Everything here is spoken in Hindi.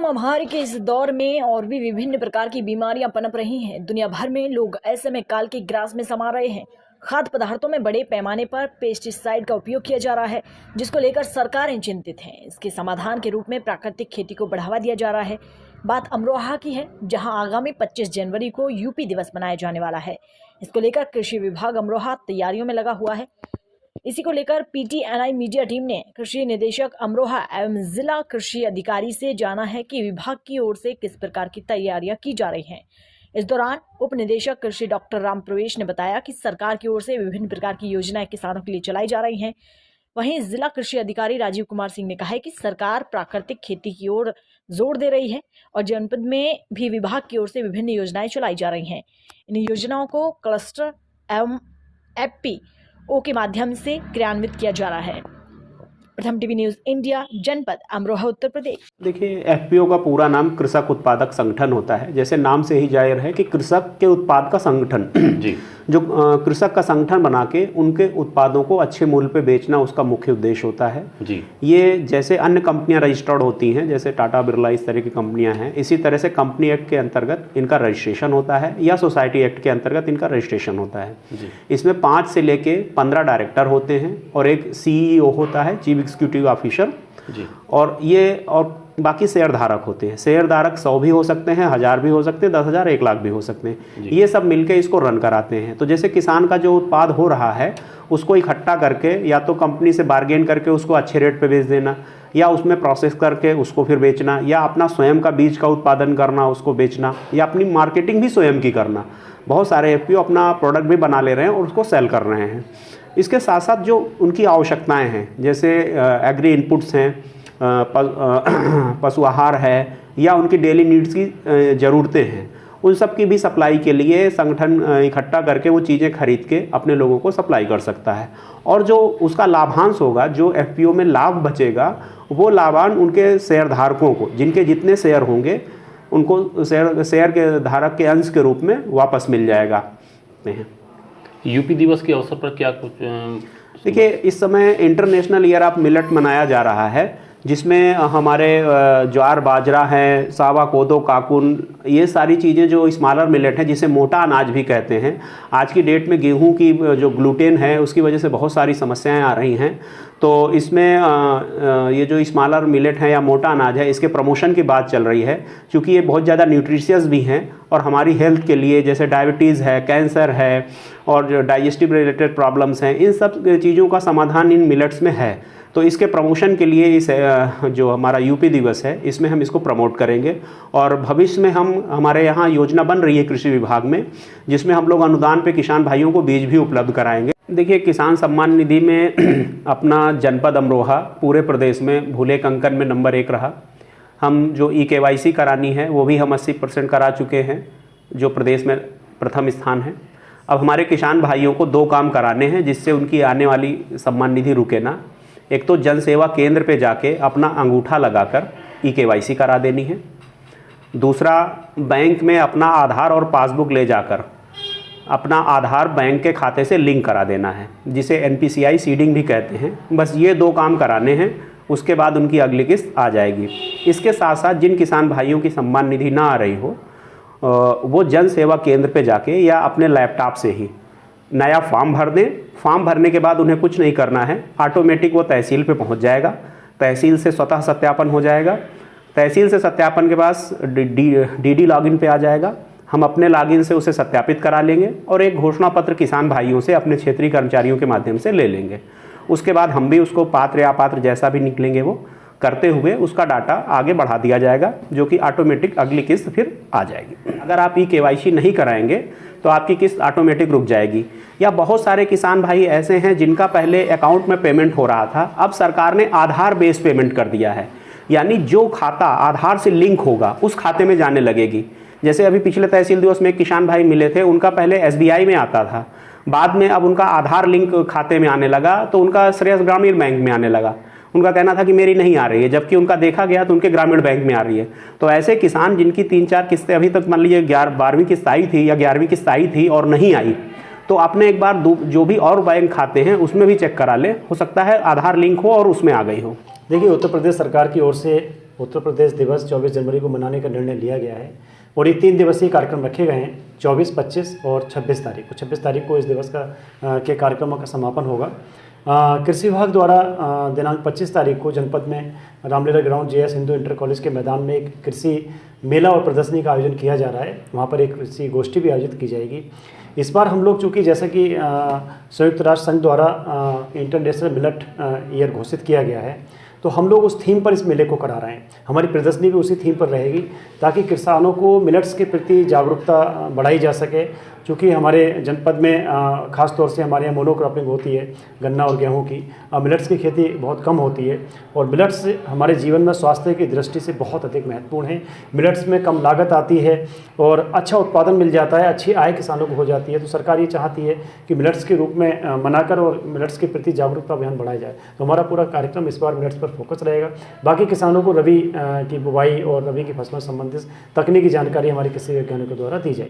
महामारी के इस दौर में और भी विभिन्न प्रकार की बीमारियां पनप रही हैं। दुनिया भर में लोग ऐसे में काल के ग्रास में समा रहे हैं। खाद्य पदार्थों में बड़े पैमाने पर पेस्टिसाइड का उपयोग किया जा रहा है, जिसको लेकर सरकारें चिंतित हैं। इसके समाधान के रूप में प्राकृतिक खेती को बढ़ावा दिया जा रहा है। बात अमरोहा की है, जहां आगामी 25 जनवरी को यूपी दिवस मनाया जाने वाला है। इसको लेकर कृषि विभाग अमरोहा तैयारियों में लगा हुआ है। इसी को लेकर पीटीएनआई मीडिया टीम ने कृषि निदेशक अमरोहा एवं जिला कृषि अधिकारी से जाना है कि विभाग की ओर से किस प्रकार की तैयारियां की जा रही हैं। इस दौरान उप निदेशक कृषि डॉक्टर राम प्रवेश ने बताया कि सरकार की ओर से विभिन्न प्रकार की योजनाएं किसानों के लिए चलाई जा रही हैं। वहीं जिला कृषि अधिकारी राजीव कुमार सिंह ने कहा है कि सरकार प्राकृतिक खेती की ओर जोर दे रही है और जनपद में भी विभाग की ओर से विभिन्न योजनाएं चलाई जा रही हैं। इन योजनाओं को क्लस्टर एवं एफपीओ के माध्यम से क्रियान्वित किया जा रहा है। प्रथम टीवी न्यूज इंडिया, जनपद अमरोहा, उत्तर प्रदेश। देखिए, एफपीओ का पूरा नाम कृषक उत्पादक संगठन होता है। जैसे नाम से ही जाहिर है कि कृषक के उत्पाद का संगठन जी, जो कृषक का संगठन बना के उनके उत्पादों को अच्छे मूल्य पे बेचना उसका मुख्य उद्देश्य होता है जी। ये जैसे अन्य कंपनियां रजिस्टर्ड होती हैं, जैसे टाटा बिरला, इस तरह की कंपनियां हैं, इसी तरह से कंपनी एक्ट के अंतर्गत इनका रजिस्ट्रेशन होता है या सोसाइटी एक्ट के अंतर्गत इनका रजिस्ट्रेशन होता है जी। इसमें 5 से लेके 15 डायरेक्टर होते हैं और एक सीईओ होता है, चीफ एग्जीक्यूटिव ऑफिसर जी। और बाकी शेयर धारक होते हैं। शेयर धारक 100 भी हो सकते हैं, 1000 भी हो सकते हैं, 10,000, 1 लाख भी हो सकते हैं। ये सब मिलके इसको रन कराते हैं। तो जैसे किसान का जो उत्पाद हो रहा है उसको इकट्ठा करके या तो कंपनी से बार्गेन करके उसको अच्छे रेट पे बेच देना, या उसमें प्रोसेस करके उसको फिर बेचना, या अपना स्वयं का बीज का उत्पादन करना, उसको बेचना, या अपनी मार्केटिंग भी स्वयं की करना। बहुत सारे एफपीओ अपना प्रोडक्ट भी बना ले रहे हैं और उसको सेल कर रहे हैं। इसके साथ साथ जो उनकी आवश्यकताएँ हैं, जैसे एग्री इनपुट्स हैं, पशु आहार है, या उनकी डेली नीड्स की ज़रूरतें हैं, उन सब की भी सप्लाई के लिए संगठन इकट्ठा करके वो चीज़ें खरीद के अपने लोगों को सप्लाई कर सकता है। और जो उसका लाभांश होगा, जो एफपीओ में लाभ बचेगा, वो लाभांश उनके शेयर धारकों को, जिनके जितने शेयर होंगे उनको शेयर के धारक के अंश के रूप में वापस मिल जाएगा। यूपी दिवस के अवसर पर क्या कुछ देखिए, इस समय इंटरनेशनल ईयर ऑफ मिलेट मनाया जा रहा है, जिसमें हमारे ज्वार, बाजरा है, सावा, कोदो, काकुन, ये सारी चीज़ें जो स्मॉलर मिलेट है, जिसे मोटा अनाज भी कहते हैं। आज की डेट में गेहूं की जो ग्लूटेन है उसकी वजह से बहुत सारी समस्याएं आ रही हैं। तो इसमें ये जो स्मॉलर मिलेट है या मोटा अनाज है, इसके प्रमोशन की बात चल रही है, क्योंकि ये बहुत ज़्यादा न्यूट्रिशियस भी हैं और हमारी हेल्थ के लिए, जैसे डायबिटीज़ है, कैंसर है और जो डाइजेस्टिव रिलेटेड प्रॉब्लम्स हैं, इन सब चीज़ों का समाधान इन मिलेट्स में है। तो इसके प्रमोशन के लिए इस जो हमारा यूपी दिवस है, इसमें हम इसको प्रमोट करेंगे। और भविष्य में हमारे यहाँ योजना बन रही है कृषि विभाग में, जिसमें हम लोग अनुदान पे किसान भाइयों को बीज भी उपलब्ध कराएंगे। देखिए, किसान सम्मान निधि में अपना जनपद अमरोहा पूरे प्रदेश में भूले कंकन में नंबर 1 रहा। हम जो EKYC करानी है वो भी हम 80% करा चुके हैं, जो प्रदेश में प्रथम स्थान है। अब हमारे किसान भाइयों को 2 काम कराने हैं, जिससे उनकी आने वाली सम्मान निधि रुके ना। एक तो जन सेवा केंद्र पे जाके अपना अंगूठा लगाकर EKYC करा देनी है। दूसरा, बैंक में अपना आधार और पासबुक ले जाकर अपना आधार बैंक के खाते से लिंक करा देना है, जिसे NPCI सीडिंग भी कहते हैं। बस ये 2 काम कराने हैं, उसके बाद उनकी अगली किस्त आ जाएगी। इसके साथ साथ जिन किसान भाइयों की सम्मान निधि ना आ रही हो, वो जन सेवा केंद्र पे जाके या अपने लैपटॉप से ही नया फॉर्म भर दें। फॉर्म भरने के बाद उन्हें कुछ नहीं करना है, ऑटोमेटिक वो तहसील पे पहुंच जाएगा। तहसील से स्वतः सत्यापन हो जाएगा। तहसील से सत्यापन के बाद DD लॉगिन पे आ जाएगा। हम अपने लॉगिन से उसे सत्यापित करा लेंगे और एक घोषणा पत्र किसान भाइयों से अपने क्षेत्रीय कर्मचारियों के माध्यम से ले लेंगे। उसके बाद हम भी उसको पात्र या अपात्र जैसा भी निकलेंगे वो करते हुए उसका डाटा आगे बढ़ा दिया जाएगा, जो कि ऑटोमेटिक अगली किस्त फिर आ जाएगी। अगर आप EKYC नहीं कराएंगे तो आपकी किस्त ऑटोमेटिक रुक जाएगी। या बहुत सारे किसान भाई ऐसे हैं जिनका पहले अकाउंट में पेमेंट हो रहा था, अब सरकार ने आधार बेस पेमेंट कर दिया है, यानी जो खाता आधार से लिंक होगा उस खाते में जाने लगेगी। जैसे अभी पिछले तहसील दिवस में एक किसान भाई मिले थे, उनका पहले SBI में आता था, बाद में अब उनका आधार लिंक खाते में आने लगा, तो उनका श्रेयस ग्रामीण बैंक में आने लगा। उनका कहना था कि मेरी नहीं आ रही है, जबकि उनका देखा गया तो उनके ग्रामीण बैंक में आ रही है। तो ऐसे किसान जिनकी 3-4 किस्तें अभी तक, मान लीजिए 12वीं किस्त आई थी या 11वीं किस्त आई थी और नहीं आई, तो आपने एक बार जो भी और बैंक खाते हैं उसमें भी चेक करा ले, हो सकता है आधार लिंक हो और उसमें आ गई हो। देखिए, उत्तर प्रदेश सरकार की ओर से उत्तर प्रदेश दिवस 24 जनवरी को मनाने का निर्णय लिया गया है और ये 3 दिवसीय कार्यक्रम रखे गए हैं, 24, 25 और 26 तारीख को। 26 तारीख को इस दिवस के कार्यक्रमों का समापन होगा। कृषि विभाग द्वारा दिनांक 25 तारीख को जनपद में Ramlila ground JS Hindu inter college के मैदान में एक कृषि मेला और प्रदर्शनी का आयोजन किया जा रहा है। वहाँ पर एक कृषि गोष्ठी भी आयोजित की जाएगी। इस बार हम लोग चूँकि जैसा कि संयुक्त राष्ट्र संघ द्वारा इंटरनेशनल मिलेट ईयर घोषित किया गया है, तो हम लोग उस थीम पर इस मेले को करा रहे हैं। हमारी प्रदर्शनी भी उसी थीम पर रहेगी ताकि किसानों को मिलेट्स के प्रति जागरूकता बढ़ाई जा सके। चूँकि हमारे जनपद में ख़ास तौर से हमारे यहाँ मोनोक्रॉपिंग होती है, गन्ना और गेहूं की, मिलेट्स की खेती बहुत कम होती है और मिलेट्स हमारे जीवन में स्वास्थ्य की दृष्टि से बहुत अधिक महत्वपूर्ण है। मिलेट्स में कम लागत आती है और अच्छा उत्पादन मिल जाता है, अच्छी आय किसानों को हो जाती है। तो सरकार ये चाहती है कि मिलेट्स के रूप में मनाकर और मिलेट्स के प्रति जागरूकता अभियान बढ़ाया जाए। तो हमारा पूरा कार्यक्रम इस बार मिलेट्स पर फोकस रहेगा। बाकी किसानों को रबी की बुवाई और रबी की फसलों से संबंधित तकनीकी जानकारी हमारे कृषि वैज्ञानिकों द्वारा दी जाए।